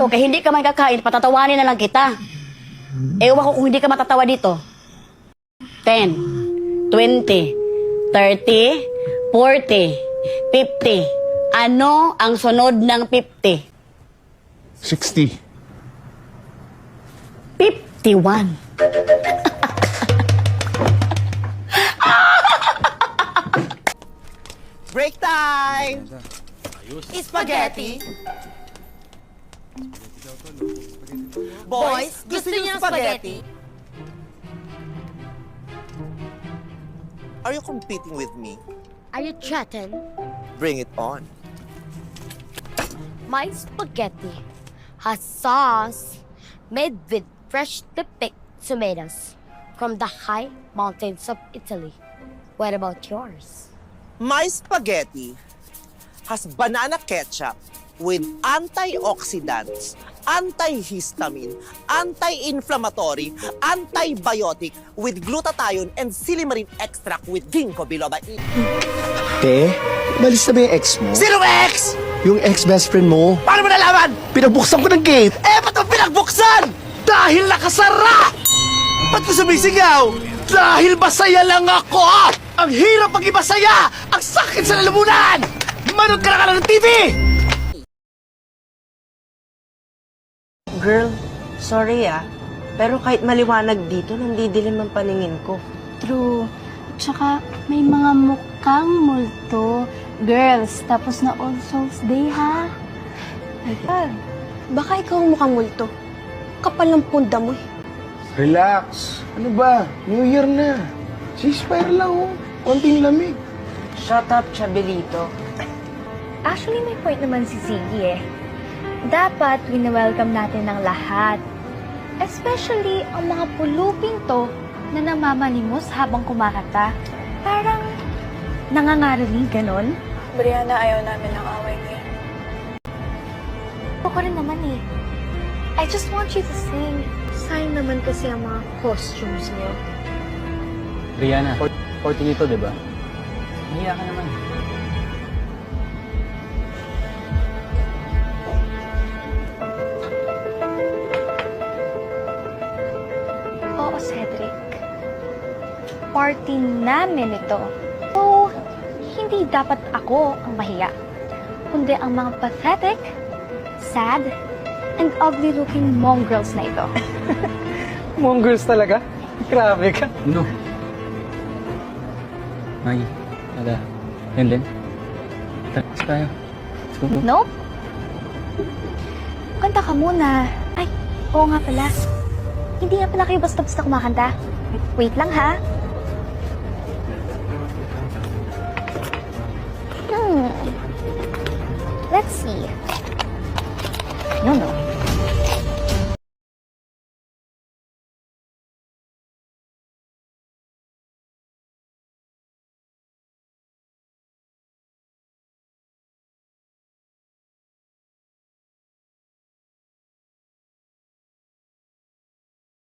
Okay, hindi ka man kakain, patatawanin na lang kita. Ewan ko kung hindi ka matatawa dito. 10, 20, 30, 40, 50. Ano ang sunod ng 50? 60. 51. Break time! Spaghetti! Boys, gusto niyo ng spaghetti? Are you competing with me? Are you threatened? Bring it on. My spaghetti has sauce made with freshly picked tomatoes from the high mountains of Italy. What about yours? My spaghetti has banana ketchup with antioxidants, antihistamine, anti-inflammatory, antibiotic with glutathione and silymarin extract with ginkgo biloba. Te, malis na ba yung ex mo? Sino ex? Yung ex-best friend mo? Paano mo nalaman? Pinagbuksan ko ng gate! Ba't mo pinagbuksan? Dahil nakasara! Ba't ko sumisigaw? Dahil masaya lang ako! Ang hirap pag ibasaya! Ang sakit sa lalamunan! Manood ka na lang ng TV! Girl, sorry pero kahit maliwanag dito, nandidilim ang paningin ko. True. Tsaka may mga mukhang multo. Girls, tapos na All Souls Day, ha? Baka ikaw ang mukhang multo. Kapal ng punda mo eh. Relax. Ano ba? New Year na. Ceasefire lang oh. Konting lamig. Shut up, Chabelito. Actually, may point naman si Ziggy eh. Dapat wini-welcome natin ng lahat. Especially ang mga puluping to na namamalimos habang kumakanta. Parang nangangarinig, ganon. Brianna, ayaw namin ng away ngayon. Ako rin naman eh. I just want you to sing. Sayang naman kasi ang mga costumes mo. Brianna, 40 nito, di ba? Nahiya ka naman. Oo, Cedric. Party namin ito. So, hindi dapat ako ang mahiya, kundi ang mga pathetic, sad, and ugly-looking mongrels na ito. Mongrels talaga? Grabe ka. No. Maggie, Ada, Lenlen. Tapos tayo. Let's go. Nope. Kanta ka muna. Ay, oo nga pala. Hindi nga pala kayo basta-basta kumakanta. Wait lang, ha? Let's see.